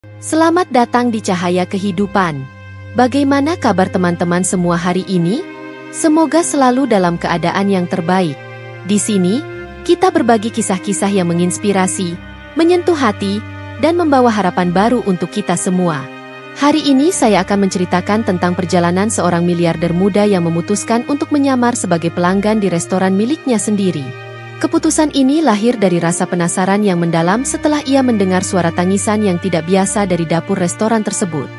Selamat datang di Cahaya Kehidupan. Bagaimana kabar teman-teman semua hari ini? Semoga selalu dalam keadaan yang terbaik. Di sini, kita berbagi kisah-kisah yang menginspirasi, menyentuh hati, dan membawa harapan baru untuk kita semua. Hari ini saya akan menceritakan tentang perjalanan seorang miliarder muda yang memutuskan untuk menyamar sebagai pelanggan di restoran miliknya sendiri. Keputusan ini lahir dari rasa penasaran yang mendalam setelah ia mendengar suara tangisan yang tidak biasa dari dapur restoran tersebut.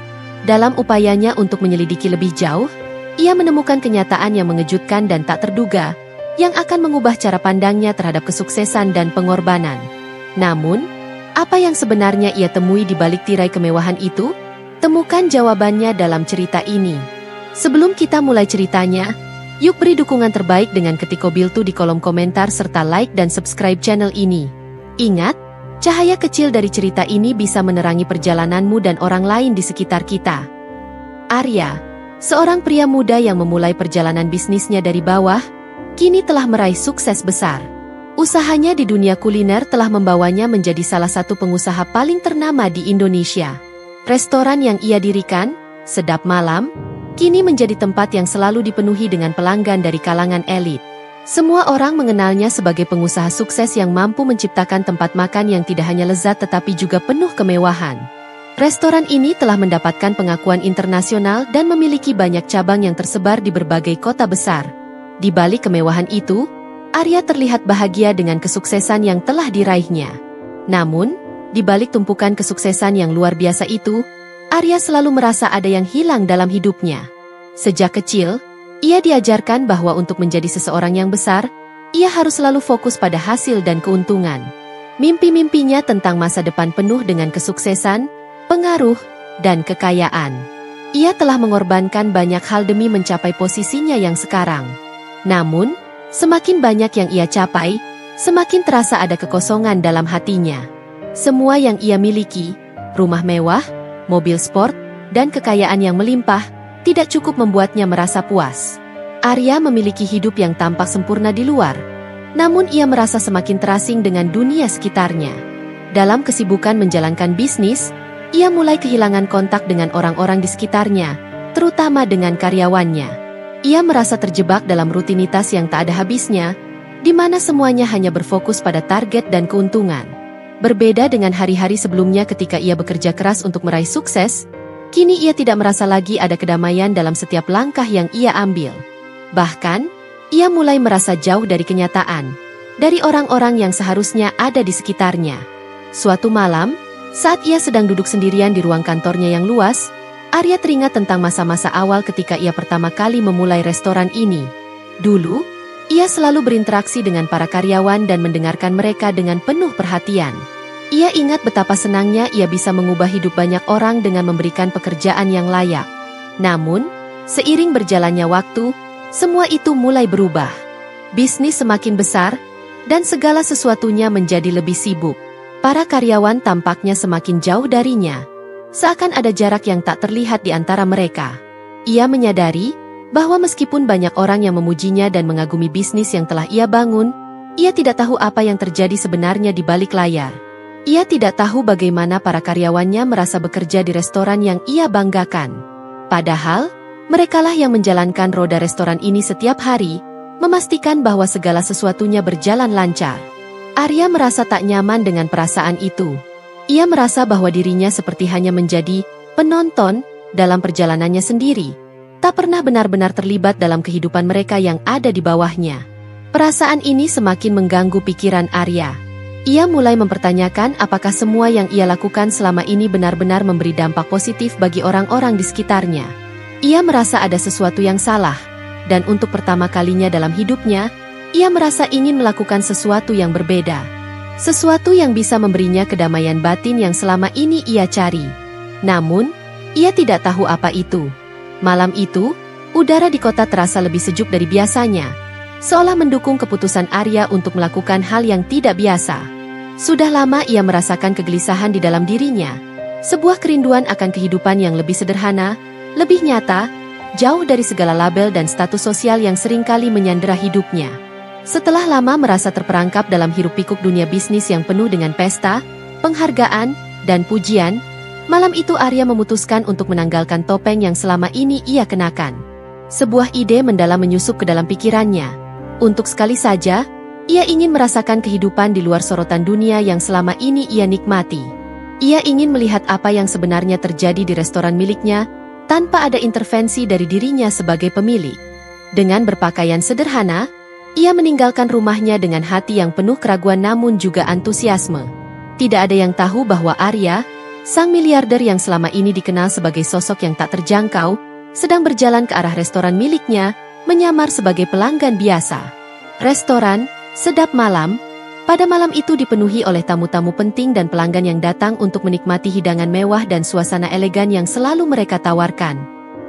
Dalam upayanya untuk menyelidiki lebih jauh, ia menemukan kenyataan yang mengejutkan dan tak terduga, yang akan mengubah cara pandangnya terhadap kesuksesan dan pengorbanan. Namun, apa yang sebenarnya ia temui di balik tirai kemewahan itu? Temukan jawabannya dalam cerita ini. Sebelum kita mulai ceritanya, yuk beri dukungan terbaik dengan ketik Kobiltu di kolom komentar serta like dan subscribe channel ini. Ingat, cahaya kecil dari cerita ini bisa menerangi perjalananmu dan orang lain di sekitar kita. Arya, seorang pria muda yang memulai perjalanan bisnisnya dari bawah, kini telah meraih sukses besar. Usahanya di dunia kuliner telah membawanya menjadi salah satu pengusaha paling ternama di Indonesia. Restoran yang ia dirikan, Sedap Malam, kini menjadi tempat yang selalu dipenuhi dengan pelanggan dari kalangan elit. Semua orang mengenalnya sebagai pengusaha sukses yang mampu menciptakan tempat makan yang tidak hanya lezat tetapi juga penuh kemewahan. Restoran ini telah mendapatkan pengakuan internasional dan memiliki banyak cabang yang tersebar di berbagai kota besar. Di balik kemewahan itu, Arya terlihat bahagia dengan kesuksesan yang telah diraihnya. Namun, di balik tumpukan kesuksesan yang luar biasa itu, Arya selalu merasa ada yang hilang dalam hidupnya. Sejak kecil, ia diajarkan bahwa untuk menjadi seseorang yang besar, ia harus selalu fokus pada hasil dan keuntungan. Mimpi-mimpinya tentang masa depan penuh dengan kesuksesan, pengaruh, dan kekayaan. Ia telah mengorbankan banyak hal demi mencapai posisinya yang sekarang. Namun, semakin banyak yang ia capai, semakin terasa ada kekosongan dalam hatinya. Semua yang ia miliki, rumah mewah, mobil sport, dan kekayaan yang melimpah, tidak cukup membuatnya merasa puas. Arya memiliki hidup yang tampak sempurna di luar, namun ia merasa semakin terasing dengan dunia sekitarnya. Dalam kesibukan menjalankan bisnis, ia mulai kehilangan kontak dengan orang-orang di sekitarnya, terutama dengan karyawannya. Ia merasa terjebak dalam rutinitas yang tak ada habisnya, di mana semuanya hanya berfokus pada target dan keuntungan. Berbeda dengan hari-hari sebelumnya ketika ia bekerja keras untuk meraih sukses, kini ia tidak merasa lagi ada kedamaian dalam setiap langkah yang ia ambil. Bahkan, ia mulai merasa jauh dari kenyataan, dari orang-orang yang seharusnya ada di sekitarnya. Suatu malam, saat ia sedang duduk sendirian di ruang kantornya yang luas, Arya teringat tentang masa-masa awal ketika ia pertama kali memulai restoran ini. Dulu, ia selalu berinteraksi dengan para karyawan dan mendengarkan mereka dengan penuh perhatian. Ia ingat betapa senangnya ia bisa mengubah hidup banyak orang dengan memberikan pekerjaan yang layak. Namun, seiring berjalannya waktu, semua itu mulai berubah. Bisnis semakin besar, dan segala sesuatunya menjadi lebih sibuk. Para karyawan tampaknya semakin jauh darinya. Seakan ada jarak yang tak terlihat di antara mereka. Ia menyadari bahwa meskipun banyak orang yang memujinya dan mengagumi bisnis yang telah ia bangun, ia tidak tahu apa yang terjadi sebenarnya di balik layar. Ia tidak tahu bagaimana para karyawannya merasa bekerja di restoran yang ia banggakan. Padahal, merekalah yang menjalankan roda restoran ini setiap hari, memastikan bahwa segala sesuatunya berjalan lancar. Arya merasa tak nyaman dengan perasaan itu. Ia merasa bahwa dirinya seperti hanya menjadi penonton dalam perjalanannya sendiri, tak pernah benar-benar terlibat dalam kehidupan mereka yang ada di bawahnya. Perasaan ini semakin mengganggu pikiran Arya. Ia mulai mempertanyakan apakah semua yang ia lakukan selama ini benar-benar memberi dampak positif bagi orang-orang di sekitarnya. Ia merasa ada sesuatu yang salah, dan untuk pertama kalinya dalam hidupnya, ia merasa ingin melakukan sesuatu yang berbeda. Sesuatu yang bisa memberinya kedamaian batin yang selama ini ia cari. Namun, ia tidak tahu apa itu. Malam itu, udara di kota terasa lebih sejuk dari biasanya, seolah mendukung keputusan Arya untuk melakukan hal yang tidak biasa. Sudah lama ia merasakan kegelisahan di dalam dirinya, sebuah kerinduan akan kehidupan yang lebih sederhana, lebih nyata, jauh dari segala label dan status sosial yang seringkali menyandera hidupnya. Setelah lama merasa terperangkap dalam hiruk-pikuk dunia bisnis yang penuh dengan pesta, penghargaan, dan pujian, Malam itu Arya memutuskan untuk menanggalkan topeng yang selama ini ia kenakan. Sebuah ide mendalam menyusup ke dalam pikirannya. Untuk sekali saja, ia ingin merasakan kehidupan di luar sorotan dunia yang selama ini ia nikmati. Ia ingin melihat apa yang sebenarnya terjadi di restoran miliknya, tanpa ada intervensi dari dirinya sebagai pemilik. Dengan berpakaian sederhana, ia meninggalkan rumahnya dengan hati yang penuh keraguan namun juga antusiasme. Tidak ada yang tahu bahwa Arya, sang miliarder yang selama ini dikenal sebagai sosok yang tak terjangkau, sedang berjalan ke arah restoran miliknya, menyamar sebagai pelanggan biasa. Restoran Sedap Malam, pada malam itu dipenuhi oleh tamu-tamu penting dan pelanggan yang datang untuk menikmati hidangan mewah dan suasana elegan yang selalu mereka tawarkan.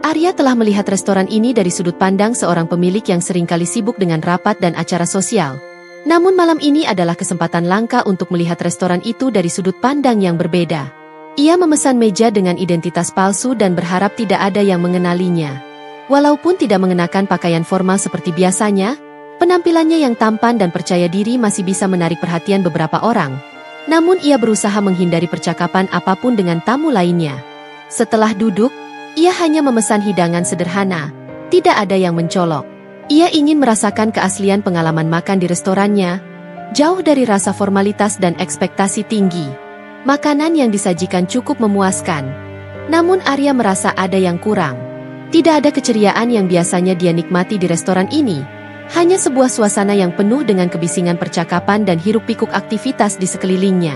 Arya telah melihat restoran ini dari sudut pandang seorang pemilik yang seringkali sibuk dengan rapat dan acara sosial. Namun malam ini adalah kesempatan langka untuk melihat restoran itu dari sudut pandang yang berbeda. Ia memesan meja dengan identitas palsu dan berharap tidak ada yang mengenalinya. Walaupun tidak mengenakan pakaian formal seperti biasanya, penampilannya yang tampan dan percaya diri masih bisa menarik perhatian beberapa orang. Namun ia berusaha menghindari percakapan apapun dengan tamu lainnya. Setelah duduk, ia hanya memesan hidangan sederhana, tidak ada yang mencolok. Ia ingin merasakan keaslian pengalaman makan di restorannya, jauh dari rasa formalitas dan ekspektasi tinggi. Makanan yang disajikan cukup memuaskan. Namun Arya merasa ada yang kurang. Tidak ada keceriaan yang biasanya dia nikmati di restoran ini. Hanya sebuah suasana yang penuh dengan kebisingan percakapan dan hiruk-pikuk aktivitas di sekelilingnya.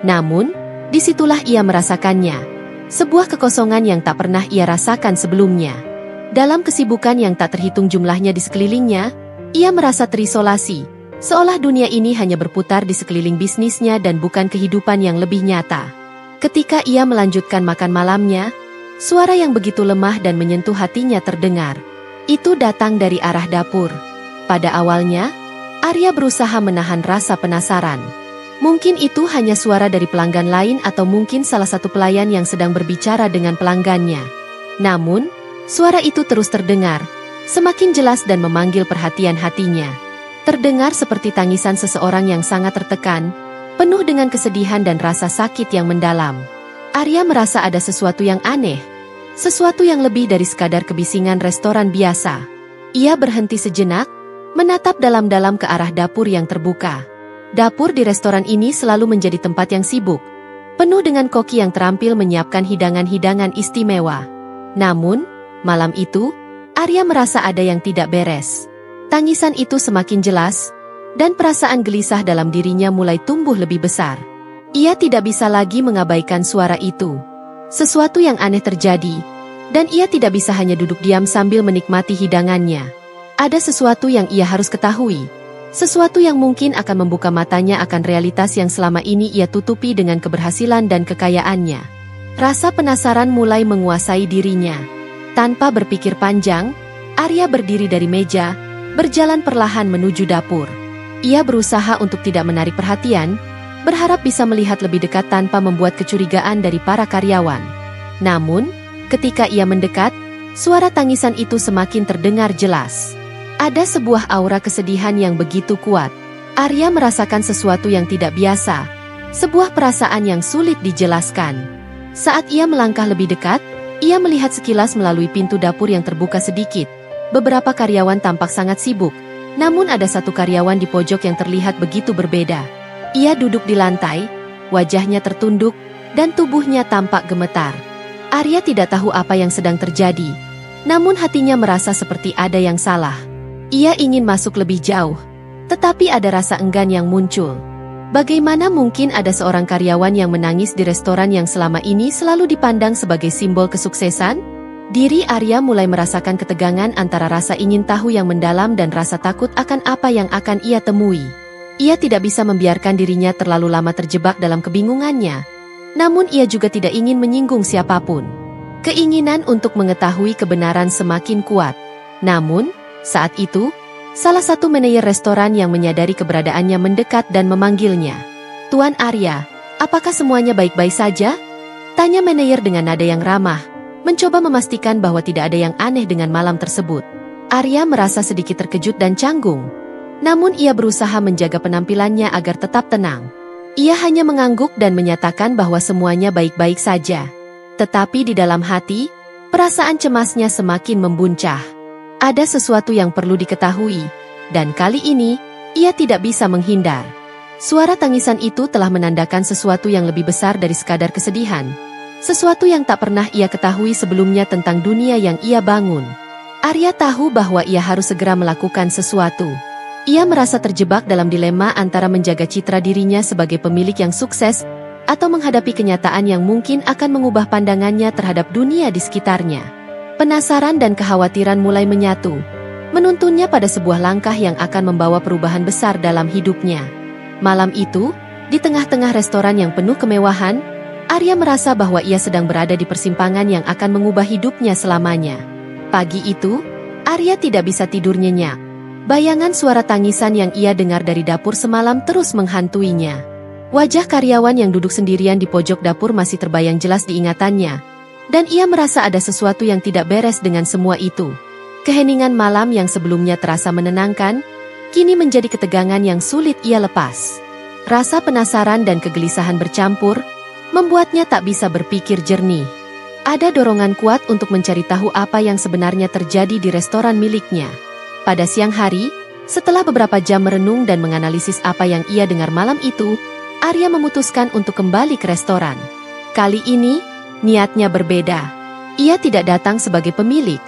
Namun, disitulah ia merasakannya. Sebuah kekosongan yang tak pernah ia rasakan sebelumnya. Dalam kesibukan yang tak terhitung jumlahnya di sekelilingnya, ia merasa terisolasi. Seolah dunia ini hanya berputar di sekeliling bisnisnya dan bukan kehidupan yang lebih nyata. Ketika ia melanjutkan makan malamnya, suara yang begitu lemah dan menyentuh hatinya terdengar. Itu datang dari arah dapur. Pada awalnya, Arya berusaha menahan rasa penasaran. Mungkin itu hanya suara dari pelanggan lain atau mungkin salah satu pelayan yang sedang berbicara dengan pelanggannya. Namun, suara itu terus terdengar, semakin jelas dan memanggil perhatian hatinya. Terdengar seperti tangisan seseorang yang sangat tertekan, penuh dengan kesedihan dan rasa sakit yang mendalam. Arya merasa ada sesuatu yang aneh, sesuatu yang lebih dari sekadar kebisingan restoran biasa. Ia berhenti sejenak, menatap dalam-dalam ke arah dapur yang terbuka. Dapur di restoran ini selalu menjadi tempat yang sibuk, penuh dengan koki yang terampil menyiapkan hidangan-hidangan istimewa. Namun, malam itu, Arya merasa ada yang tidak beres. Tangisan itu semakin jelas, dan perasaan gelisah dalam dirinya mulai tumbuh lebih besar. Ia tidak bisa lagi mengabaikan suara itu. Sesuatu yang aneh terjadi, dan ia tidak bisa hanya duduk diam sambil menikmati hidangannya. Ada sesuatu yang ia harus ketahui, sesuatu yang mungkin akan membuka matanya akan realitas yang selama ini ia tutupi dengan keberhasilan dan kekayaannya. Rasa penasaran mulai menguasai dirinya. Tanpa berpikir panjang, Arya berdiri dari meja, berjalan perlahan menuju dapur. Ia berusaha untuk tidak menarik perhatian, berharap bisa melihat lebih dekat tanpa membuat kecurigaan dari para karyawan. Namun, ketika ia mendekat, suara tangisan itu semakin terdengar jelas. Ada sebuah aura kesedihan yang begitu kuat. Arya merasakan sesuatu yang tidak biasa, sebuah perasaan yang sulit dijelaskan. Saat ia melangkah lebih dekat, ia melihat sekilas melalui pintu dapur yang terbuka sedikit. Beberapa karyawan tampak sangat sibuk, namun ada satu karyawan di pojok yang terlihat begitu berbeda. Ia duduk di lantai, wajahnya tertunduk, dan tubuhnya tampak gemetar. Arya tidak tahu apa yang sedang terjadi, namun hatinya merasa seperti ada yang salah. Ia ingin masuk lebih jauh, tetapi ada rasa enggan yang muncul. Bagaimana mungkin ada seorang karyawan yang menangis di restoran yang selama ini selalu dipandang sebagai simbol kesuksesan? Diri Arya mulai merasakan ketegangan antara rasa ingin tahu yang mendalam dan rasa takut akan apa yang akan ia temui. Ia tidak bisa membiarkan dirinya terlalu lama terjebak dalam kebingungannya. Namun ia juga tidak ingin menyinggung siapapun. Keinginan untuk mengetahui kebenaran semakin kuat. Namun, saat itu, salah satu manajer restoran yang menyadari keberadaannya mendekat dan memanggilnya. "Tuan Arya, apakah semuanya baik-baik saja?" Tanya manajer dengan nada yang ramah, mencoba memastikan bahwa tidak ada yang aneh dengan malam tersebut. Arya merasa sedikit terkejut dan canggung. Namun ia berusaha menjaga penampilannya agar tetap tenang. Ia hanya mengangguk dan menyatakan bahwa semuanya baik-baik saja. Tetapi di dalam hati, perasaan cemasnya semakin membuncah. Ada sesuatu yang perlu diketahui, dan kali ini, ia tidak bisa menghindar. Suara tangisan itu telah menandakan sesuatu yang lebih besar dari sekadar kesedihan. Sesuatu yang tak pernah ia ketahui sebelumnya tentang dunia yang ia bangun. Arya tahu bahwa ia harus segera melakukan sesuatu. Ia merasa terjebak dalam dilema antara menjaga citra dirinya sebagai pemilik yang sukses atau menghadapi kenyataan yang mungkin akan mengubah pandangannya terhadap dunia di sekitarnya. Penasaran dan kekhawatiran mulai menyatu, menuntunnya pada sebuah langkah yang akan membawa perubahan besar dalam hidupnya. Malam itu, di tengah-tengah restoran yang penuh kemewahan, Arya merasa bahwa ia sedang berada di persimpangan yang akan mengubah hidupnya selamanya. Pagi itu, Arya tidak bisa tidur nyenyak. Bayangan suara tangisan yang ia dengar dari dapur semalam terus menghantuinya. Wajah karyawan yang duduk sendirian di pojok dapur masih terbayang jelas di ingatannya, dan ia merasa ada sesuatu yang tidak beres dengan semua itu. Keheningan malam yang sebelumnya terasa menenangkan, kini menjadi ketegangan yang sulit ia lepas. Rasa penasaran dan kegelisahan bercampur, membuatnya tak bisa berpikir jernih. Ada dorongan kuat untuk mencari tahu apa yang sebenarnya terjadi di restoran miliknya. Pada siang hari, setelah beberapa jam merenung dan menganalisis apa yang ia dengar malam itu, Arya memutuskan untuk kembali ke restoran. Kali ini, niatnya berbeda. Ia tidak datang sebagai pemilik,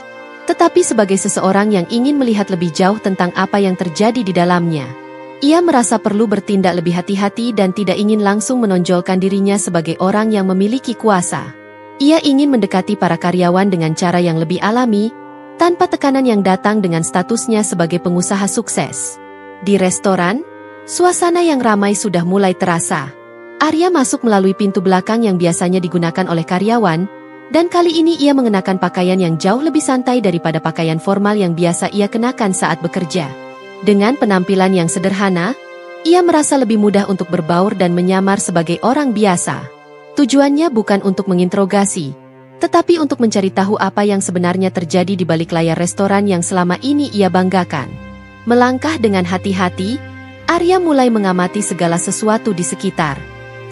tetapi sebagai seseorang yang ingin melihat lebih jauh tentang apa yang terjadi di dalamnya. Ia merasa perlu bertindak lebih hati-hati dan tidak ingin langsung menonjolkan dirinya sebagai orang yang memiliki kuasa. Ia ingin mendekati para karyawan dengan cara yang lebih alami, tanpa tekanan yang datang dengan statusnya sebagai pengusaha sukses. Di restoran, suasana yang ramai sudah mulai terasa. Arya masuk melalui pintu belakang yang biasanya digunakan oleh karyawan, dan kali ini ia mengenakan pakaian yang jauh lebih santai daripada pakaian formal yang biasa ia kenakan saat bekerja. Dengan penampilan yang sederhana, ia merasa lebih mudah untuk berbaur dan menyamar sebagai orang biasa. Tujuannya bukan untuk menginterogasi, tetapi untuk mencari tahu apa yang sebenarnya terjadi di balik layar restoran yang selama ini ia banggakan. Melangkah dengan hati-hati, Arya mulai mengamati segala sesuatu di sekitar.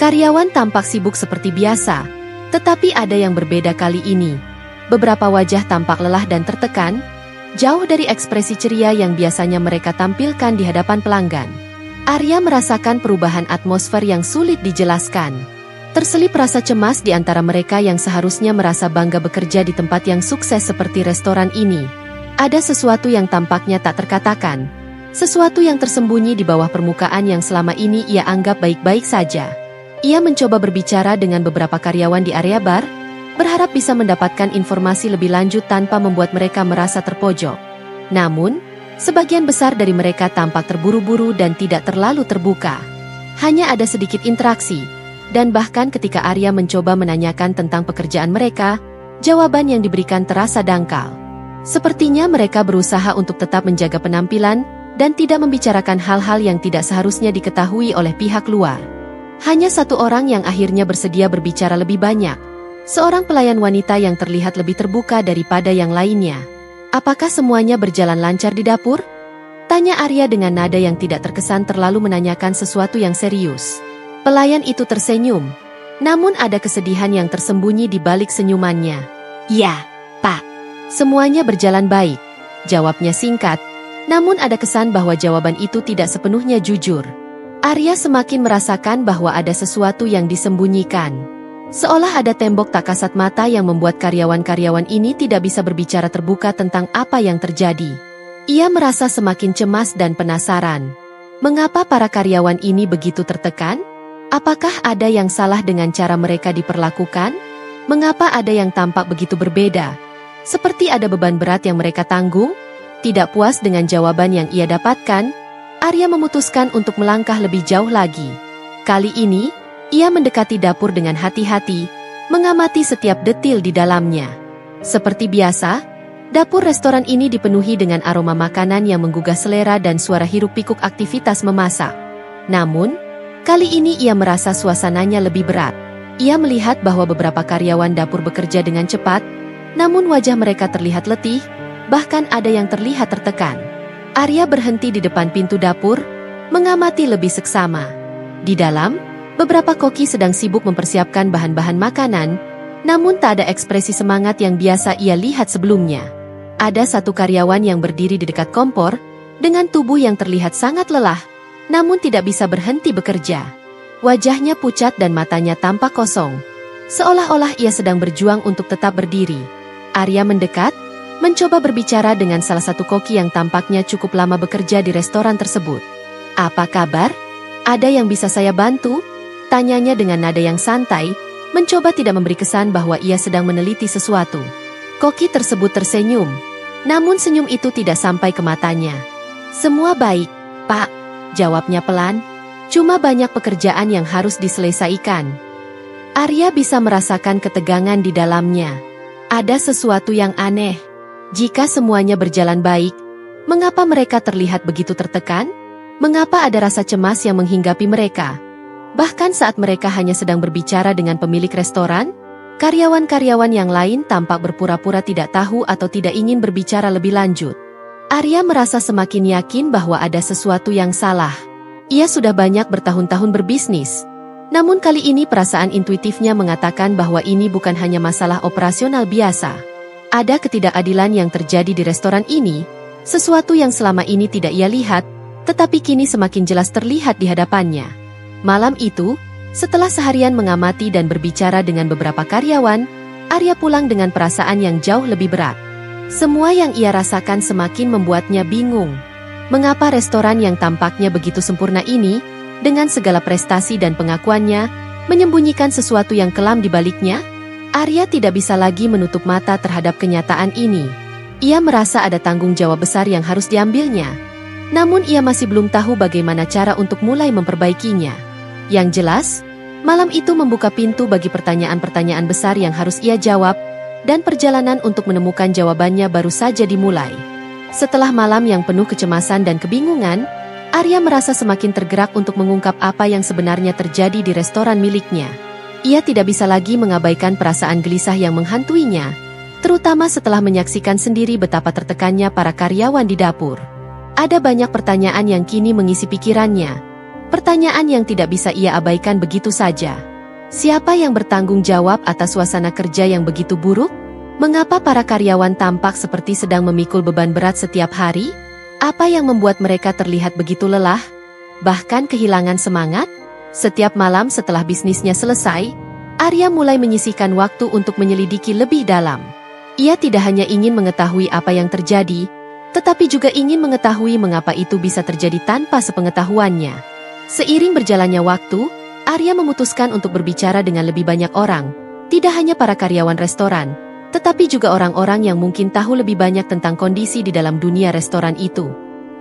Karyawan tampak sibuk seperti biasa, tetapi ada yang berbeda kali ini. Beberapa wajah tampak lelah dan tertekan, jauh dari ekspresi ceria yang biasanya mereka tampilkan di hadapan pelanggan. Arya merasakan perubahan atmosfer yang sulit dijelaskan. Terselip rasa cemas di antara mereka yang seharusnya merasa bangga bekerja di tempat yang sukses seperti restoran ini. Ada sesuatu yang tampaknya tak terkatakan, sesuatu yang tersembunyi di bawah permukaan yang selama ini ia anggap baik-baik saja. Ia mencoba berbicara dengan beberapa karyawan di area bar, berharap bisa mendapatkan informasi lebih lanjut tanpa membuat mereka merasa terpojok. Namun, sebagian besar dari mereka tampak terburu-buru dan tidak terlalu terbuka. Hanya ada sedikit interaksi. Dan bahkan ketika Arya mencoba menanyakan tentang pekerjaan mereka, jawaban yang diberikan terasa dangkal. Sepertinya mereka berusaha untuk tetap menjaga penampilan dan tidak membicarakan hal-hal yang tidak seharusnya diketahui oleh pihak luar. Hanya satu orang yang akhirnya bersedia berbicara lebih banyak. Seorang pelayan wanita yang terlihat lebih terbuka daripada yang lainnya. "Apakah semuanya berjalan lancar di dapur?" tanya Arya dengan nada yang tidak terkesan terlalu menanyakan sesuatu yang serius. Pelayan itu tersenyum, namun ada kesedihan yang tersembunyi di balik senyumannya. "Ya, Pak. Semuanya berjalan baik," jawabnya singkat, namun ada kesan bahwa jawaban itu tidak sepenuhnya jujur. Arya semakin merasakan bahwa ada sesuatu yang disembunyikan. Seolah ada tembok tak kasat mata yang membuat karyawan-karyawan ini tidak bisa berbicara terbuka tentang apa yang terjadi. Ia merasa semakin cemas dan penasaran. Mengapa para karyawan ini begitu tertekan? Apakah ada yang salah dengan cara mereka diperlakukan? Mengapa ada yang tampak begitu berbeda? Seperti ada beban berat yang mereka tanggung? Tidak puas dengan jawaban yang ia dapatkan, Arya memutuskan untuk melangkah lebih jauh lagi. Kali ini, ia mendekati dapur dengan hati-hati, mengamati setiap detil di dalamnya. Seperti biasa, dapur restoran ini dipenuhi dengan aroma makanan yang menggugah selera dan suara hiruk-pikuk aktivitas memasak. Namun, kali ini ia merasa suasananya lebih berat. Ia melihat bahwa beberapa karyawan dapur bekerja dengan cepat, namun wajah mereka terlihat letih, bahkan ada yang terlihat tertekan. Arya berhenti di depan pintu dapur, mengamati lebih seksama. Di dalam, beberapa koki sedang sibuk mempersiapkan bahan-bahan makanan, Namun tak ada ekspresi semangat yang biasa ia lihat sebelumnya. Ada satu karyawan yang berdiri di dekat kompor, dengan tubuh yang terlihat sangat lelah, namun tidak bisa berhenti bekerja. Wajahnya pucat dan matanya tampak kosong, seolah-olah ia sedang berjuang untuk tetap berdiri. Arya mendekat, mencoba berbicara dengan salah satu koki yang tampaknya cukup lama bekerja di restoran tersebut. "Apa kabar? Ada yang bisa saya bantu?" tanyanya dengan nada yang santai, mencoba tidak memberi kesan bahwa ia sedang meneliti sesuatu. Koki tersebut tersenyum, namun senyum itu tidak sampai ke matanya. "Semua baik, Pak," jawabnya pelan. "Cuma banyak pekerjaan yang harus diselesaikan." Arya bisa merasakan ketegangan di dalamnya. Ada sesuatu yang aneh. Jika semuanya berjalan baik, mengapa mereka terlihat begitu tertekan? Mengapa ada rasa cemas yang menghinggapi mereka? Bahkan saat mereka hanya sedang berbicara dengan pemilik restoran, karyawan-karyawan yang lain tampak berpura-pura tidak tahu atau tidak ingin berbicara lebih lanjut. Arya merasa semakin yakin bahwa ada sesuatu yang salah. Ia sudah banyak bertahun-tahun berbisnis. Namun kali ini perasaan intuitifnya mengatakan bahwa ini bukan hanya masalah operasional biasa. Ada ketidakadilan yang terjadi di restoran ini, sesuatu yang selama ini tidak ia lihat, tetapi kini semakin jelas terlihat di hadapannya. Malam itu, setelah seharian mengamati dan berbicara dengan beberapa karyawan, Arya pulang dengan perasaan yang jauh lebih berat. Semua yang ia rasakan semakin membuatnya bingung. Mengapa restoran yang tampaknya begitu sempurna ini, dengan segala prestasi dan pengakuannya, menyembunyikan sesuatu yang kelam di baliknya? Arya tidak bisa lagi menutup mata terhadap kenyataan ini. Ia merasa ada tanggung jawab besar yang harus diambilnya. Namun ia masih belum tahu bagaimana cara untuk mulai memperbaikinya. Yang jelas, malam itu membuka pintu bagi pertanyaan-pertanyaan besar yang harus ia jawab, dan perjalanan untuk menemukan jawabannya baru saja dimulai. Setelah malam yang penuh kecemasan dan kebingungan, Arya merasa semakin tergerak untuk mengungkap apa yang sebenarnya terjadi di restoran miliknya. Ia tidak bisa lagi mengabaikan perasaan gelisah yang menghantuinya, terutama setelah menyaksikan sendiri betapa tertekannya para karyawan di dapur. Ada banyak pertanyaan yang kini mengisi pikirannya. Pertanyaan yang tidak bisa ia abaikan begitu saja. Siapa yang bertanggung jawab atas suasana kerja yang begitu buruk? Mengapa para karyawan tampak seperti sedang memikul beban berat setiap hari? Apa yang membuat mereka terlihat begitu lelah? Bahkan kehilangan semangat? Setiap malam setelah bisnisnya selesai, Arya mulai menyisihkan waktu untuk menyelidiki lebih dalam. Ia tidak hanya ingin mengetahui apa yang terjadi, tetapi juga ingin mengetahui mengapa itu bisa terjadi tanpa sepengetahuannya. Seiring berjalannya waktu, Arya memutuskan untuk berbicara dengan lebih banyak orang, tidak hanya para karyawan restoran, tetapi juga orang-orang yang mungkin tahu lebih banyak tentang kondisi di dalam dunia restoran itu.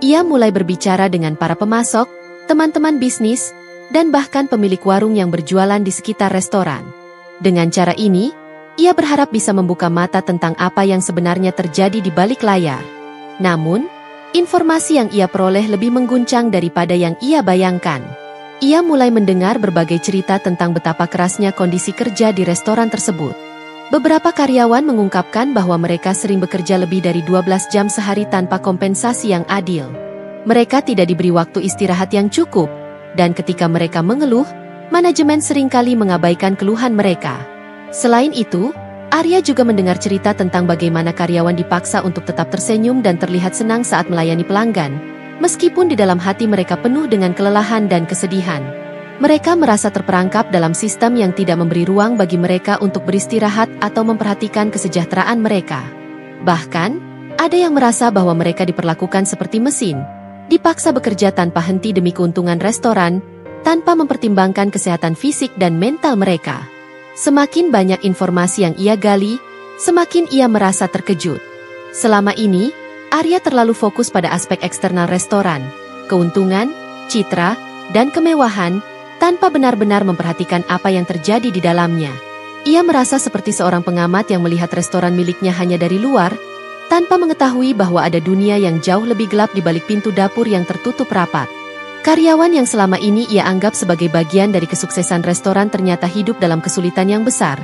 Ia mulai berbicara dengan para pemasok, teman-teman bisnis, dan bahkan pemilik warung yang berjualan di sekitar restoran. Dengan cara ini, ia berharap bisa membuka mata tentang apa yang sebenarnya terjadi di balik layar. Namun, informasi yang ia peroleh lebih mengguncang daripada yang ia bayangkan. Ia mulai mendengar berbagai cerita tentang betapa kerasnya kondisi kerja di restoran tersebut. Beberapa karyawan mengungkapkan bahwa mereka sering bekerja lebih dari 12 jam sehari tanpa kompensasi yang adil. Mereka tidak diberi waktu istirahat yang cukup, dan ketika mereka mengeluh, manajemen seringkali mengabaikan keluhan mereka. Selain itu, Arya juga mendengar cerita tentang bagaimana karyawan dipaksa untuk tetap tersenyum dan terlihat senang saat melayani pelanggan, meskipun di dalam hati mereka penuh dengan kelelahan dan kesedihan. Mereka merasa terperangkap dalam sistem yang tidak memberi ruang bagi mereka untuk beristirahat atau memperhatikan kesejahteraan mereka. Bahkan, ada yang merasa bahwa mereka diperlakukan seperti mesin, dipaksa bekerja tanpa henti demi keuntungan restoran, tanpa mempertimbangkan kesehatan fisik dan mental mereka. Semakin banyak informasi yang ia gali, semakin ia merasa terkejut. Selama ini, Arya terlalu fokus pada aspek eksternal restoran, keuntungan, citra, dan kemewahan, tanpa benar-benar memperhatikan apa yang terjadi di dalamnya. Ia merasa seperti seorang pengamat yang melihat restoran miliknya hanya dari luar, tanpa mengetahui bahwa ada dunia yang jauh lebih gelap di balik pintu dapur yang tertutup rapat. Karyawan yang selama ini ia anggap sebagai bagian dari kesuksesan restoran ternyata hidup dalam kesulitan yang besar,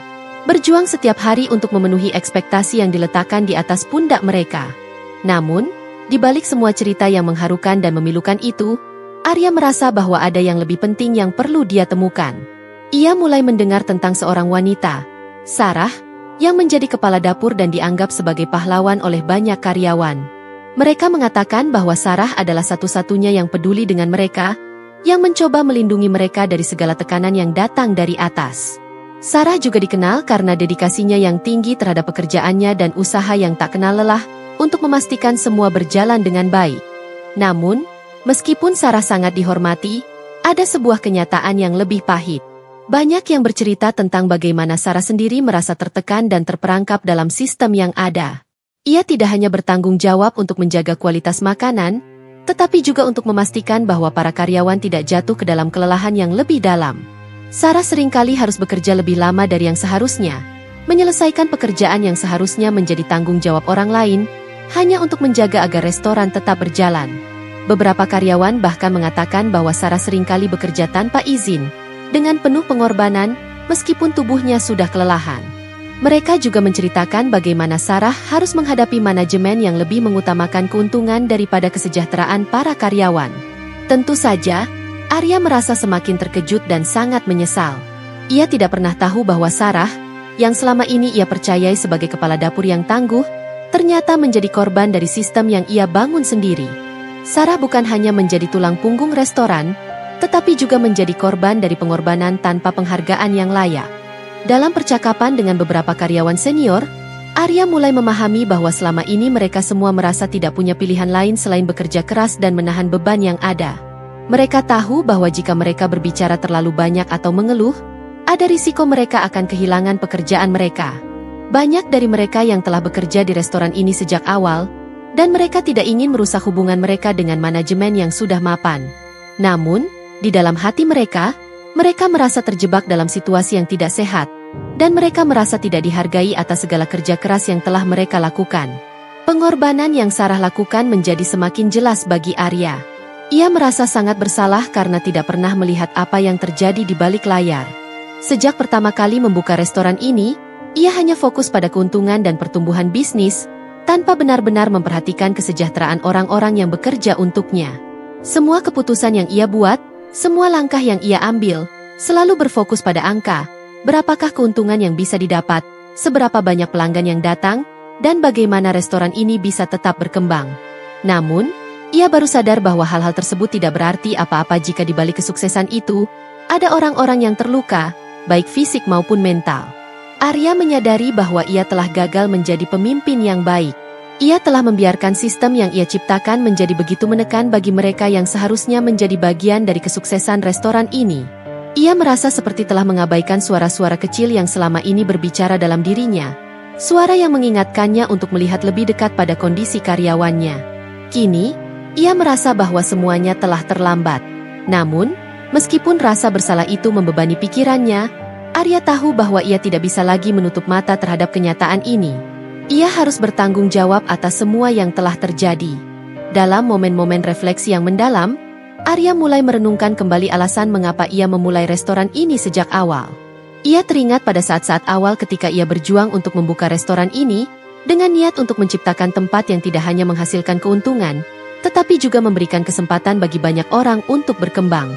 berjuang setiap hari untuk memenuhi ekspektasi yang diletakkan di atas pundak mereka. Namun, di balik semua cerita yang mengharukan dan memilukan itu, Arya merasa bahwa ada yang lebih penting yang perlu dia temukan. Ia mulai mendengar tentang seorang wanita, Sarah, yang menjadi kepala dapur dan dianggap sebagai pahlawan oleh banyak karyawan. Mereka mengatakan bahwa Sarah adalah satu-satunya yang peduli dengan mereka, yang mencoba melindungi mereka dari segala tekanan yang datang dari atas. Sarah juga dikenal karena dedikasinya yang tinggi terhadap pekerjaannya dan usaha yang tak kenal lelah untuk memastikan semua berjalan dengan baik. Namun, meskipun Sarah sangat dihormati, ada sebuah kenyataan yang lebih pahit. Banyak yang bercerita tentang bagaimana Sarah sendiri merasa tertekan dan terperangkap dalam sistem yang ada. Ia tidak hanya bertanggung jawab untuk menjaga kualitas makanan, tetapi juga untuk memastikan bahwa para karyawan tidak jatuh ke dalam kelelahan yang lebih dalam. Sarah seringkali harus bekerja lebih lama dari yang seharusnya, menyelesaikan pekerjaan yang seharusnya menjadi tanggung jawab orang lain, hanya untuk menjaga agar restoran tetap berjalan. Beberapa karyawan bahkan mengatakan bahwa Sarah seringkali bekerja tanpa izin, dengan penuh pengorbanan, meskipun tubuhnya sudah kelelahan. Mereka juga menceritakan bagaimana Sarah harus menghadapi manajemen yang lebih mengutamakan keuntungan daripada kesejahteraan para karyawan. Tentu saja, Arya merasa semakin terkejut dan sangat menyesal. Ia tidak pernah tahu bahwa Sarah, yang selama ini ia percayai sebagai kepala dapur yang tangguh, ternyata menjadi korban dari sistem yang ia bangun sendiri. Sarah bukan hanya menjadi tulang punggung restoran, tetapi juga menjadi korban dari pengorbanan tanpa penghargaan yang layak. Dalam percakapan dengan beberapa karyawan senior, Arya mulai memahami bahwa selama ini mereka semua merasa tidak punya pilihan lain selain bekerja keras dan menahan beban yang ada. Mereka tahu bahwa jika mereka berbicara terlalu banyak atau mengeluh, ada risiko mereka akan kehilangan pekerjaan mereka. Banyak dari mereka yang telah bekerja di restoran ini sejak awal, dan mereka tidak ingin merusak hubungan mereka dengan manajemen yang sudah mapan. Namun, di dalam hati mereka merasa terjebak dalam situasi yang tidak sehat, dan mereka merasa tidak dihargai atas segala kerja keras yang telah mereka lakukan. Pengorbanan yang Sarah lakukan menjadi semakin jelas bagi Arya. Ia merasa sangat bersalah karena tidak pernah melihat apa yang terjadi di balik layar. Sejak pertama kali membuka restoran ini, ia hanya fokus pada keuntungan dan pertumbuhan bisnis, tanpa benar-benar memperhatikan kesejahteraan orang-orang yang bekerja untuknya. Semua keputusan yang ia buat, semua langkah yang ia ambil, selalu berfokus pada angka, berapakah keuntungan yang bisa didapat, seberapa banyak pelanggan yang datang, dan bagaimana restoran ini bisa tetap berkembang. Namun, ia baru sadar bahwa hal-hal tersebut tidak berarti apa-apa jika di balik kesuksesan itu, ada orang-orang yang terluka, baik fisik maupun mental. Arya menyadari bahwa ia telah gagal menjadi pemimpin yang baik. Ia telah membiarkan sistem yang ia ciptakan menjadi begitu menekan bagi mereka yang seharusnya menjadi bagian dari kesuksesan restoran ini. Ia merasa seperti telah mengabaikan suara-suara kecil yang selama ini berbicara dalam dirinya. Suara yang mengingatkannya untuk melihat lebih dekat pada kondisi karyawannya. Kini, ia merasa bahwa semuanya telah terlambat. Namun, meskipun rasa bersalah itu membebani pikirannya, Arya tahu bahwa ia tidak bisa lagi menutup mata terhadap kenyataan ini. Ia harus bertanggung jawab atas semua yang telah terjadi. Dalam momen-momen refleksi yang mendalam, Arya mulai merenungkan kembali alasan mengapa ia memulai restoran ini sejak awal. Ia teringat pada saat-saat awal ketika ia berjuang untuk membuka restoran ini, dengan niat untuk menciptakan tempat yang tidak hanya menghasilkan keuntungan, tetapi juga memberikan kesempatan bagi banyak orang untuk berkembang.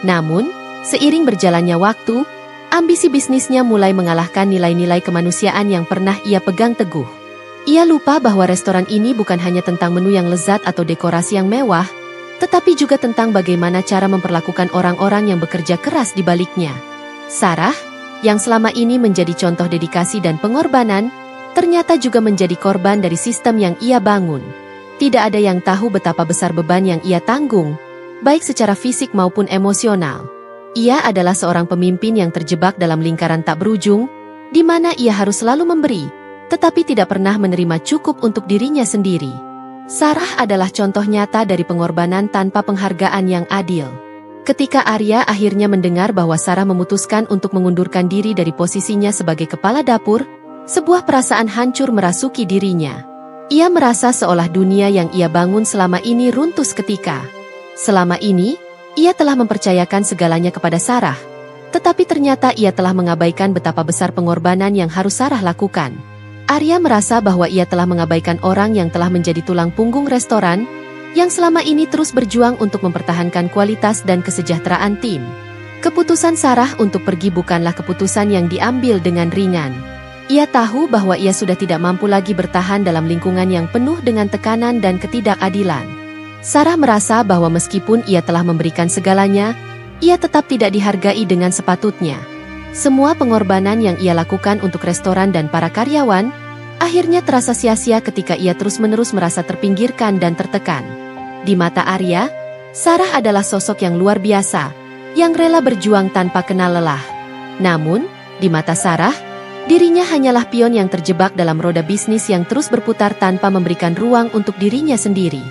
Namun, seiring berjalannya waktu, ambisi bisnisnya mulai mengalahkan nilai-nilai kemanusiaan yang pernah ia pegang teguh. Ia lupa bahwa restoran ini bukan hanya tentang menu yang lezat atau dekorasi yang mewah, tetapi juga tentang bagaimana cara memperlakukan orang-orang yang bekerja keras di baliknya. Sarah, yang selama ini menjadi contoh dedikasi dan pengorbanan, ternyata juga menjadi korban dari sistem yang ia bangun. Tidak ada yang tahu betapa besar beban yang ia tanggung, baik secara fisik maupun emosional. Ia adalah seorang pemimpin yang terjebak dalam lingkaran tak berujung, di mana ia harus selalu memberi, tetapi tidak pernah menerima cukup untuk dirinya sendiri. Sarah adalah contoh nyata dari pengorbanan tanpa penghargaan yang adil. Ketika Arya akhirnya mendengar bahwa Sarah memutuskan untuk mengundurkan diri dari posisinya sebagai kepala dapur, sebuah perasaan hancur merasuki dirinya. Ia merasa seolah dunia yang ia bangun selama ini runtuh seketika. Selama ini, ia telah mempercayakan segalanya kepada Sarah, tetapi ternyata ia telah mengabaikan betapa besar pengorbanan yang harus Sarah lakukan. Arya merasa bahwa ia telah mengabaikan orang yang telah menjadi tulang punggung restoran, yang selama ini terus berjuang untuk mempertahankan kualitas dan kesejahteraan tim. Keputusan Sarah untuk pergi bukanlah keputusan yang diambil dengan ringan. Ia tahu bahwa ia sudah tidak mampu lagi bertahan dalam lingkungan yang penuh dengan tekanan dan ketidakadilan. Sarah merasa bahwa meskipun ia telah memberikan segalanya, ia tetap tidak dihargai dengan sepatutnya. Semua pengorbanan yang ia lakukan untuk restoran dan para karyawan, akhirnya terasa sia-sia ketika ia terus-menerus merasa terpinggirkan dan tertekan. Di mata Arya, Sarah adalah sosok yang luar biasa, yang rela berjuang tanpa kenal lelah. Namun, di mata Sarah, dirinya hanyalah pion yang terjebak dalam roda bisnis yang terus berputar tanpa memberikan ruang untuk dirinya sendiri.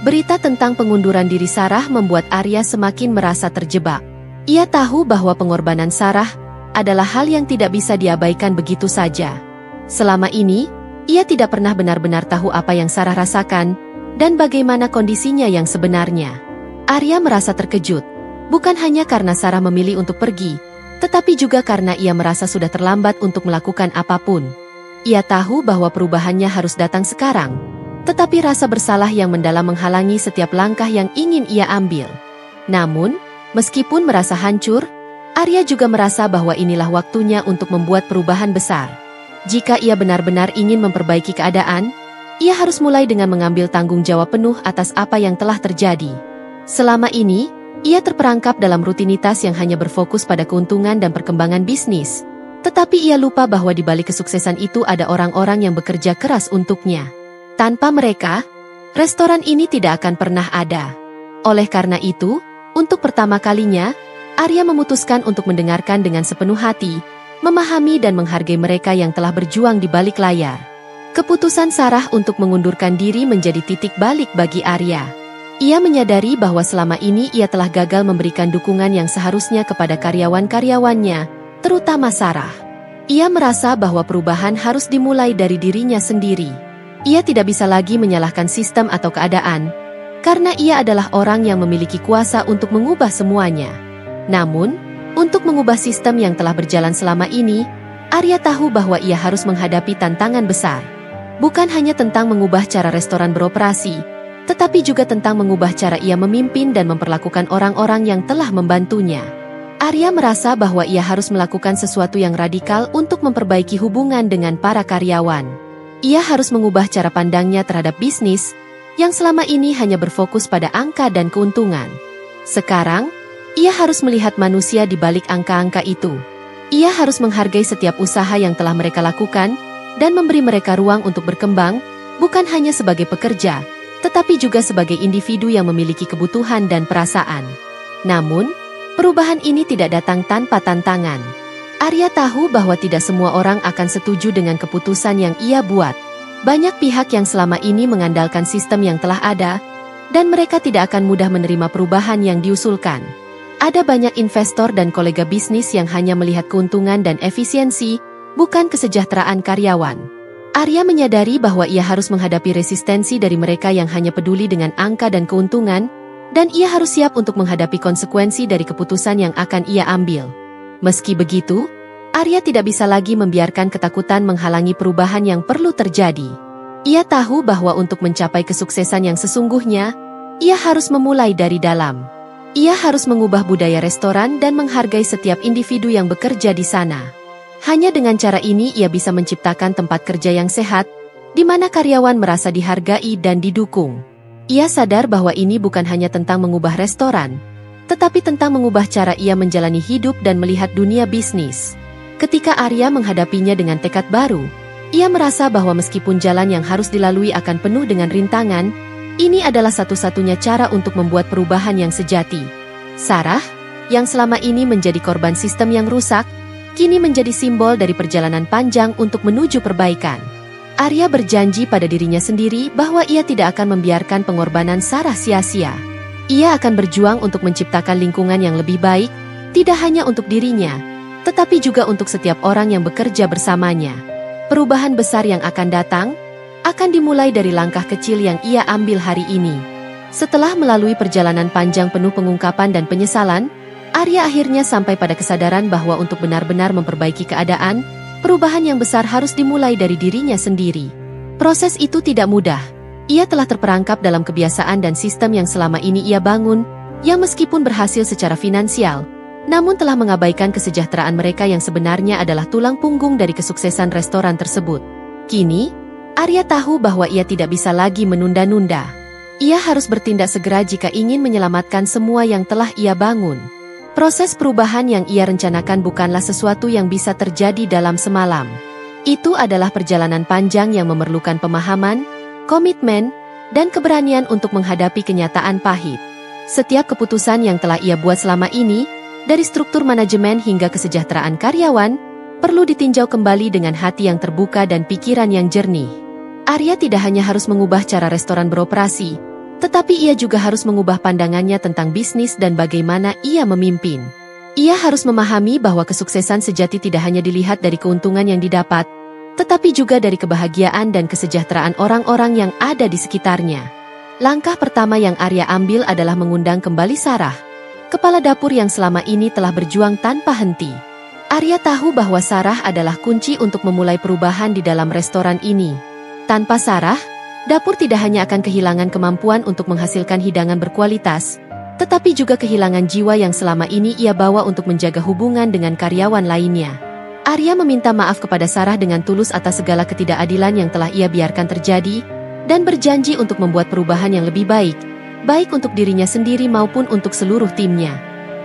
Berita tentang pengunduran diri Sarah membuat Arya semakin merasa terjebak. Ia tahu bahwa pengorbanan Sarah adalah hal yang tidak bisa diabaikan begitu saja. Selama ini, ia tidak pernah benar-benar tahu apa yang Sarah rasakan dan bagaimana kondisinya yang sebenarnya. Arya merasa terkejut. Bukan hanya karena Sarah memilih untuk pergi, tetapi juga karena ia merasa sudah terlambat untuk melakukan apapun. Ia tahu bahwa perubahannya harus datang sekarang, tetapi rasa bersalah yang mendalam menghalangi setiap langkah yang ingin ia ambil. Namun, meskipun merasa hancur, Arya juga merasa bahwa inilah waktunya untuk membuat perubahan besar. Jika ia benar-benar ingin memperbaiki keadaan, ia harus mulai dengan mengambil tanggung jawab penuh atas apa yang telah terjadi. Selama ini, ia terperangkap dalam rutinitas yang hanya berfokus pada keuntungan dan perkembangan bisnis. Tetapi ia lupa bahwa di balik kesuksesan itu ada orang-orang yang bekerja keras untuknya. Tanpa mereka, restoran ini tidak akan pernah ada. Oleh karena itu, untuk pertama kalinya, Arya memutuskan untuk mendengarkan dengan sepenuh hati, memahami dan menghargai mereka yang telah berjuang di balik layar. Keputusan Sarah untuk mengundurkan diri menjadi titik balik bagi Arya. Ia menyadari bahwa selama ini ia telah gagal memberikan dukungan yang seharusnya kepada karyawan-karyawannya, terutama Sarah. Ia merasa bahwa perubahan harus dimulai dari dirinya sendiri. Ia tidak bisa lagi menyalahkan sistem atau keadaan, karena ia adalah orang yang memiliki kuasa untuk mengubah semuanya. Namun, untuk mengubah sistem yang telah berjalan selama ini, Arya tahu bahwa ia harus menghadapi tantangan besar. Bukan hanya tentang mengubah cara restoran beroperasi, tetapi juga tentang mengubah cara ia memimpin dan memperlakukan orang-orang yang telah membantunya. Arya merasa bahwa ia harus melakukan sesuatu yang radikal untuk memperbaiki hubungan dengan para karyawan. Ia harus mengubah cara pandangnya terhadap bisnis, yang selama ini hanya berfokus pada angka dan keuntungan. Sekarang, ia harus melihat manusia di balik angka-angka itu. Ia harus menghargai setiap usaha yang telah mereka lakukan, dan memberi mereka ruang untuk berkembang, bukan hanya sebagai pekerja, tetapi juga sebagai individu yang memiliki kebutuhan dan perasaan. Namun, perubahan ini tidak datang tanpa tantangan. Arya tahu bahwa tidak semua orang akan setuju dengan keputusan yang ia buat. Banyak pihak yang selama ini mengandalkan sistem yang telah ada, dan mereka tidak akan mudah menerima perubahan yang diusulkan. Ada banyak investor dan kolega bisnis yang hanya melihat keuntungan dan efisiensi, bukan kesejahteraan karyawan. Arya menyadari bahwa ia harus menghadapi resistensi dari mereka yang hanya peduli dengan angka dan keuntungan, dan ia harus siap untuk menghadapi konsekuensi dari keputusan yang akan ia ambil. Meski begitu, Arya tidak bisa lagi membiarkan ketakutan menghalangi perubahan yang perlu terjadi. Ia tahu bahwa untuk mencapai kesuksesan yang sesungguhnya, ia harus memulai dari dalam. Ia harus mengubah budaya restoran dan menghargai setiap individu yang bekerja di sana. Hanya dengan cara ini ia bisa menciptakan tempat kerja yang sehat, di mana karyawan merasa dihargai dan didukung. Ia sadar bahwa ini bukan hanya tentang mengubah restoran, tetapi tentang mengubah cara ia menjalani hidup dan melihat dunia bisnis. Ketika Arya menghadapinya dengan tekad baru, ia merasa bahwa meskipun jalan yang harus dilalui akan penuh dengan rintangan, ini adalah satu-satunya cara untuk membuat perubahan yang sejati. Sarah, yang selama ini menjadi korban sistem yang rusak, kini menjadi simbol dari perjalanan panjang untuk menuju perbaikan. Arya berjanji pada dirinya sendiri bahwa ia tidak akan membiarkan pengorbanan Sarah sia-sia. Ia akan berjuang untuk menciptakan lingkungan yang lebih baik, tidak hanya untuk dirinya, tetapi juga untuk setiap orang yang bekerja bersamanya. Perubahan besar yang akan datang, akan dimulai dari langkah kecil yang ia ambil hari ini. Setelah melalui perjalanan panjang penuh pengungkapan dan penyesalan, Arya akhirnya sampai pada kesadaran bahwa untuk benar-benar memperbaiki keadaan, perubahan yang besar harus dimulai dari dirinya sendiri. Proses itu tidak mudah. Ia telah terperangkap dalam kebiasaan dan sistem yang selama ini ia bangun, yang meskipun berhasil secara finansial, namun telah mengabaikan kesejahteraan mereka yang sebenarnya adalah tulang punggung dari kesuksesan restoran tersebut. Kini, Arya tahu bahwa ia tidak bisa lagi menunda-nunda. Ia harus bertindak segera jika ingin menyelamatkan semua yang telah ia bangun. Proses perubahan yang ia rencanakan bukanlah sesuatu yang bisa terjadi dalam semalam. Itu adalah perjalanan panjang yang memerlukan pemahaman, komitmen, dan keberanian untuk menghadapi kenyataan pahit. Setiap keputusan yang telah ia buat selama ini, dari struktur manajemen hingga kesejahteraan karyawan, perlu ditinjau kembali dengan hati yang terbuka dan pikiran yang jernih. Arya tidak hanya harus mengubah cara restoran beroperasi, tetapi ia juga harus mengubah pandangannya tentang bisnis dan bagaimana ia memimpin. Ia harus memahami bahwa kesuksesan sejati tidak hanya dilihat dari keuntungan yang didapat, tetapi juga dari kebahagiaan dan kesejahteraan orang-orang yang ada di sekitarnya. Langkah pertama yang Arya ambil adalah mengundang kembali Sarah, kepala dapur yang selama ini telah berjuang tanpa henti. Arya tahu bahwa Sarah adalah kunci untuk memulai perubahan di dalam restoran ini. Tanpa Sarah, dapur tidak hanya akan kehilangan kemampuan untuk menghasilkan hidangan berkualitas, tetapi juga kehilangan jiwa yang selama ini ia bawa untuk menjaga hubungan dengan karyawan lainnya. Arya meminta maaf kepada Sarah dengan tulus atas segala ketidakadilan yang telah ia biarkan terjadi, dan berjanji untuk membuat perubahan yang lebih baik, baik untuk dirinya sendiri maupun untuk seluruh timnya.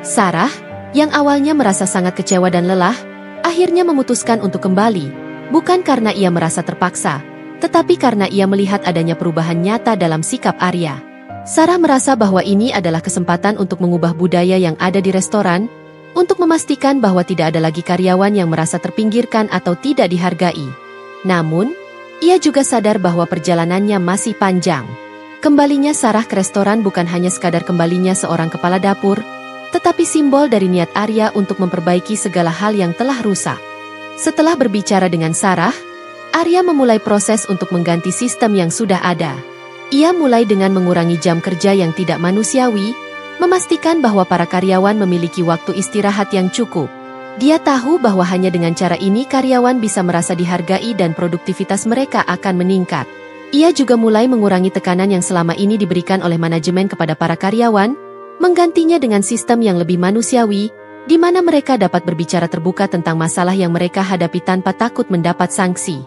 Sarah, yang awalnya merasa sangat kecewa dan lelah, akhirnya memutuskan untuk kembali, bukan karena ia merasa terpaksa, tetapi karena ia melihat adanya perubahan nyata dalam sikap Arya. Sarah merasa bahwa ini adalah kesempatan untuk mengubah budaya yang ada di restoran, untuk memastikan bahwa tidak ada lagi karyawan yang merasa terpinggirkan atau tidak dihargai. Namun, ia juga sadar bahwa perjalanannya masih panjang. Kembalinya Sarah ke restoran bukan hanya sekadar kembalinya seorang kepala dapur, tetapi simbol dari niat Arya untuk memperbaiki segala hal yang telah rusak. Setelah berbicara dengan Sarah, Arya memulai proses untuk mengganti sistem yang sudah ada. Ia mulai dengan mengurangi jam kerja yang tidak manusiawi, memastikan bahwa para karyawan memiliki waktu istirahat yang cukup. Dia tahu bahwa hanya dengan cara ini karyawan bisa merasa dihargai dan produktivitas mereka akan meningkat. Ia juga mulai mengurangi tekanan yang selama ini diberikan oleh manajemen kepada para karyawan, menggantinya dengan sistem yang lebih manusiawi, di mana mereka dapat berbicara terbuka tentang masalah yang mereka hadapi tanpa takut mendapat sanksi.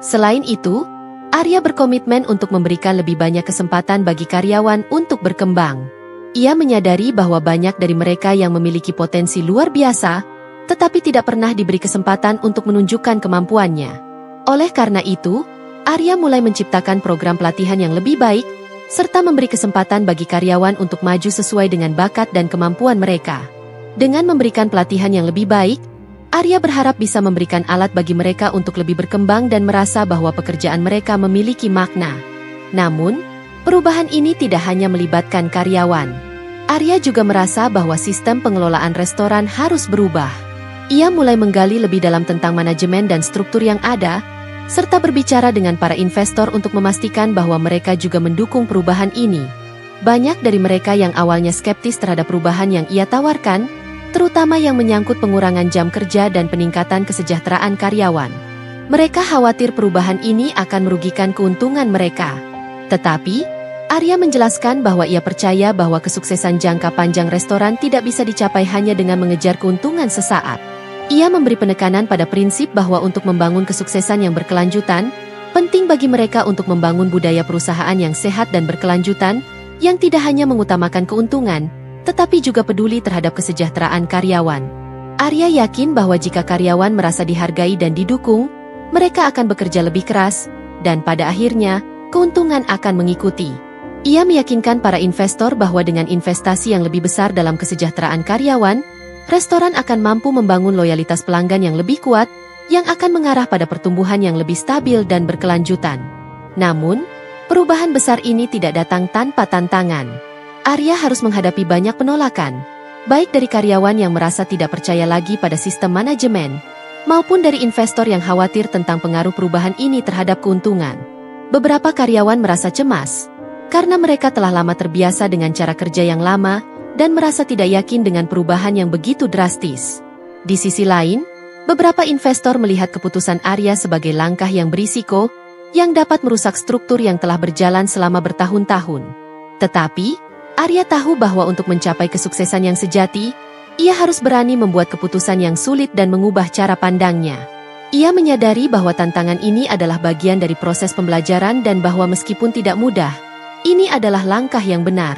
Selain itu, Arya berkomitmen untuk memberikan lebih banyak kesempatan bagi karyawan untuk berkembang. Ia menyadari bahwa banyak dari mereka yang memiliki potensi luar biasa, tetapi tidak pernah diberi kesempatan untuk menunjukkan kemampuannya. Oleh karena itu, Arya mulai menciptakan program pelatihan yang lebih baik, serta memberi kesempatan bagi karyawan untuk maju sesuai dengan bakat dan kemampuan mereka. Dengan memberikan pelatihan yang lebih baik, Arya berharap bisa memberikan alat bagi mereka untuk lebih berkembang dan merasa bahwa pekerjaan mereka memiliki makna. Namun, perubahan ini tidak hanya melibatkan karyawan. Arya juga merasa bahwa sistem pengelolaan restoran harus berubah. Ia mulai menggali lebih dalam tentang manajemen dan struktur yang ada, serta berbicara dengan para investor untuk memastikan bahwa mereka juga mendukung perubahan ini. Banyak dari mereka yang awalnya skeptis terhadap perubahan yang ia tawarkan, terutama yang menyangkut pengurangan jam kerja dan peningkatan kesejahteraan karyawan. Mereka khawatir perubahan ini akan merugikan keuntungan mereka. Tetapi, Arya menjelaskan bahwa ia percaya bahwa kesuksesan jangka panjang restoran tidak bisa dicapai hanya dengan mengejar keuntungan sesaat. Ia memberi penekanan pada prinsip bahwa untuk membangun kesuksesan yang berkelanjutan, penting bagi mereka untuk membangun budaya perusahaan yang sehat dan berkelanjutan, yang tidak hanya mengutamakan keuntungan, tetapi juga peduli terhadap kesejahteraan karyawan. Arya yakin bahwa jika karyawan merasa dihargai dan didukung, mereka akan bekerja lebih keras, dan pada akhirnya, keuntungan akan mengikuti. Ia meyakinkan para investor bahwa dengan investasi yang lebih besar dalam kesejahteraan karyawan, restoran akan mampu membangun loyalitas pelanggan yang lebih kuat, yang akan mengarah pada pertumbuhan yang lebih stabil dan berkelanjutan. Namun, perubahan besar ini tidak datang tanpa tantangan. Arya harus menghadapi banyak penolakan, baik dari karyawan yang merasa tidak percaya lagi pada sistem manajemen, maupun dari investor yang khawatir tentang pengaruh perubahan ini terhadap keuntungan. Beberapa karyawan merasa cemas, karena mereka telah lama terbiasa dengan cara kerja yang lama, dan merasa tidak yakin dengan perubahan yang begitu drastis. Di sisi lain, beberapa investor melihat keputusan Arya sebagai langkah yang berisiko, yang dapat merusak struktur yang telah berjalan selama bertahun-tahun. Tetapi, Arya tahu bahwa untuk mencapai kesuksesan yang sejati, Ia harus berani membuat keputusan yang sulit dan mengubah cara pandangnya. Ia menyadari bahwa tantangan ini adalah bagian dari proses pembelajaran dan bahwa meskipun tidak mudah, ini adalah langkah yang benar.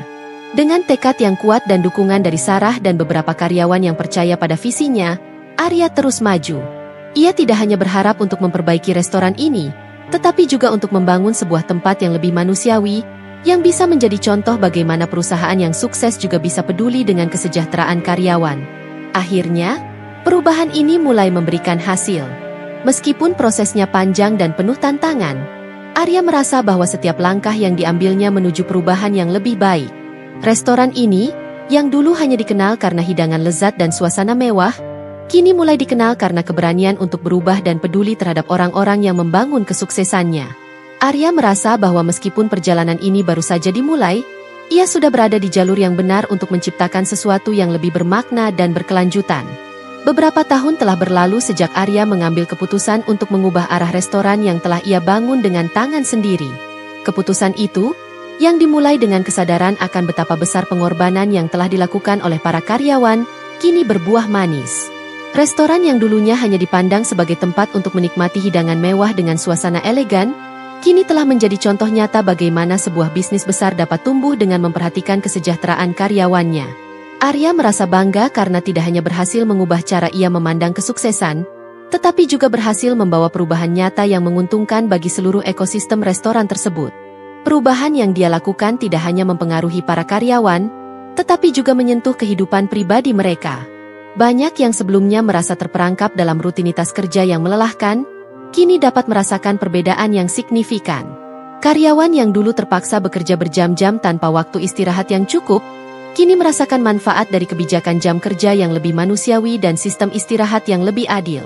Dengan tekad yang kuat dan dukungan dari Sarah dan beberapa karyawan yang percaya pada visinya, Arya terus maju. Ia tidak hanya berharap untuk memperbaiki restoran ini, tetapi juga untuk membangun sebuah tempat yang lebih manusiawi, yang bisa menjadi contoh bagaimana perusahaan yang sukses juga bisa peduli dengan kesejahteraan karyawan. Akhirnya, perubahan ini mulai memberikan hasil. Meskipun prosesnya panjang dan penuh tantangan, Arya merasa bahwa setiap langkah yang diambilnya menuju perubahan yang lebih baik. Restoran ini, yang dulu hanya dikenal karena hidangan lezat dan suasana mewah, kini mulai dikenal karena keberanian untuk berubah dan peduli terhadap orang-orang yang membangun kesuksesannya. Arya merasa bahwa meskipun perjalanan ini baru saja dimulai, ia sudah berada di jalur yang benar untuk menciptakan sesuatu yang lebih bermakna dan berkelanjutan. Beberapa tahun telah berlalu sejak Arya mengambil keputusan untuk mengubah arah restoran yang telah ia bangun dengan tangan sendiri. Keputusan itu, yang dimulai dengan kesadaran akan betapa besar pengorbanan yang telah dilakukan oleh para karyawan, kini berbuah manis. Restoran yang dulunya hanya dipandang sebagai tempat untuk menikmati hidangan mewah dengan suasana elegan, kini telah menjadi contoh nyata bagaimana sebuah bisnis besar dapat tumbuh dengan memperhatikan kesejahteraan karyawannya. Arya merasa bangga karena tidak hanya berhasil mengubah cara ia memandang kesuksesan, tetapi juga berhasil membawa perubahan nyata yang menguntungkan bagi seluruh ekosistem restoran tersebut. Perubahan yang dia lakukan tidak hanya mempengaruhi para karyawan, tetapi juga menyentuh kehidupan pribadi mereka. Banyak yang sebelumnya merasa terperangkap dalam rutinitas kerja yang melelahkan, kini dapat merasakan perbedaan yang signifikan. Karyawan yang dulu terpaksa bekerja berjam-jam tanpa waktu istirahat yang cukup, kini merasakan manfaat dari kebijakan jam kerja yang lebih manusiawi dan sistem istirahat yang lebih adil.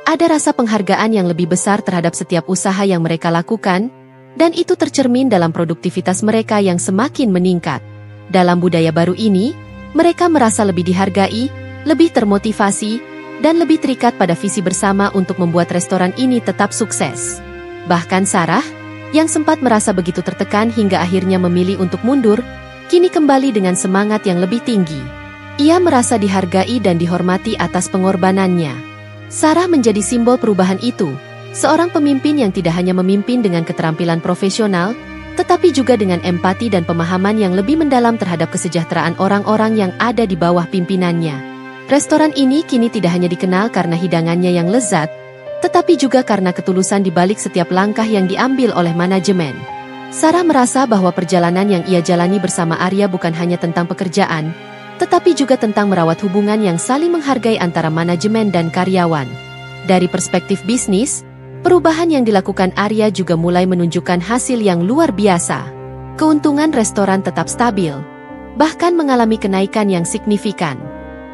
Ada rasa penghargaan yang lebih besar terhadap setiap usaha yang mereka lakukan, dan itu tercermin dalam produktivitas mereka yang semakin meningkat. Dalam budaya baru ini, mereka merasa lebih dihargai, lebih termotivasi, dan lebih terikat pada visi bersama untuk membuat restoran ini tetap sukses. Bahkan Sarah, yang sempat merasa begitu tertekan hingga akhirnya memilih untuk mundur, kini kembali dengan semangat yang lebih tinggi. Ia merasa dihargai dan dihormati atas pengorbanannya. Sarah menjadi simbol perubahan itu, seorang pemimpin yang tidak hanya memimpin dengan keterampilan profesional, tetapi juga dengan empati dan pemahaman yang lebih mendalam terhadap kesejahteraan orang-orang yang ada di bawah pimpinannya. Restoran ini kini tidak hanya dikenal karena hidangannya yang lezat, tetapi juga karena ketulusan di balik setiap langkah yang diambil oleh manajemen. Sarah merasa bahwa perjalanan yang ia jalani bersama Arya bukan hanya tentang pekerjaan, tetapi juga tentang merawat hubungan yang saling menghargai antara manajemen dan karyawan. Dari perspektif bisnis, perubahan yang dilakukan Arya juga mulai menunjukkan hasil yang luar biasa. Keuntungan restoran tetap stabil, bahkan mengalami kenaikan yang signifikan.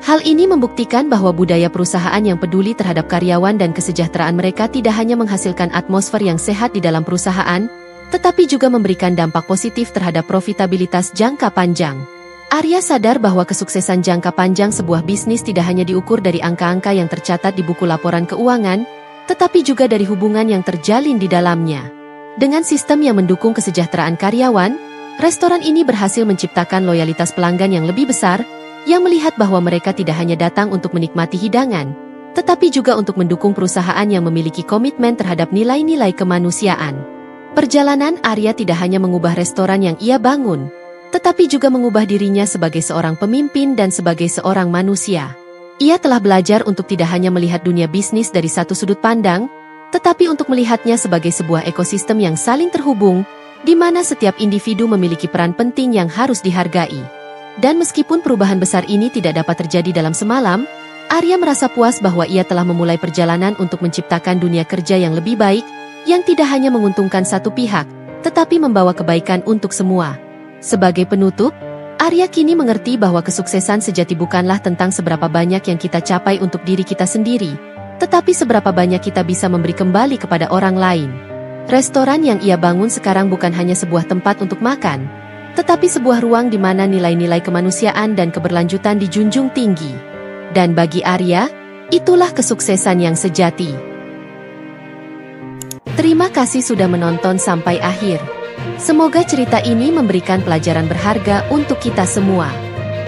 Hal ini membuktikan bahwa budaya perusahaan yang peduli terhadap karyawan dan kesejahteraan mereka tidak hanya menghasilkan atmosfer yang sehat di dalam perusahaan, tetapi juga memberikan dampak positif terhadap profitabilitas jangka panjang. Arya sadar bahwa kesuksesan jangka panjang sebuah bisnis tidak hanya diukur dari angka-angka yang tercatat di buku laporan keuangan, tetapi juga dari hubungan yang terjalin di dalamnya. Dengan sistem yang mendukung kesejahteraan karyawan, restoran ini berhasil menciptakan loyalitas pelanggan yang lebih besar, yang melihat bahwa mereka tidak hanya datang untuk menikmati hidangan, tetapi juga untuk mendukung perusahaan yang memiliki komitmen terhadap nilai-nilai kemanusiaan. Perjalanan Arya tidak hanya mengubah restoran yang ia bangun, tetapi juga mengubah dirinya sebagai seorang pemimpin dan sebagai seorang manusia. Ia telah belajar untuk tidak hanya melihat dunia bisnis dari satu sudut pandang, tetapi untuk melihatnya sebagai sebuah ekosistem yang saling terhubung, di mana setiap individu memiliki peran penting yang harus dihargai. Dan meskipun perubahan besar ini tidak dapat terjadi dalam semalam, Arya merasa puas bahwa ia telah memulai perjalanan untuk menciptakan dunia kerja yang lebih baik, yang tidak hanya menguntungkan satu pihak, tetapi membawa kebaikan untuk semua. Sebagai penutup, Arya kini mengerti bahwa kesuksesan sejati bukanlah tentang seberapa banyak yang kita capai untuk diri kita sendiri, tetapi seberapa banyak kita bisa memberi kembali kepada orang lain. Restoran yang ia bangun sekarang bukan hanya sebuah tempat untuk makan, tetapi sebuah ruang di mana nilai-nilai kemanusiaan dan keberlanjutan dijunjung tinggi. Dan bagi Arya, itulah kesuksesan yang sejati. Terima kasih sudah menonton sampai akhir. Semoga cerita ini memberikan pelajaran berharga untuk kita semua.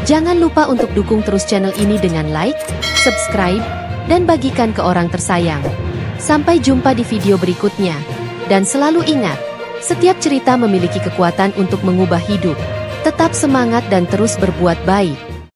Jangan lupa untuk dukung terus channel ini dengan like, subscribe, dan bagikan ke orang tersayang. Sampai jumpa di video berikutnya. Dan selalu ingat, setiap cerita memiliki kekuatan untuk mengubah hidup. Tetap semangat dan terus berbuat baik.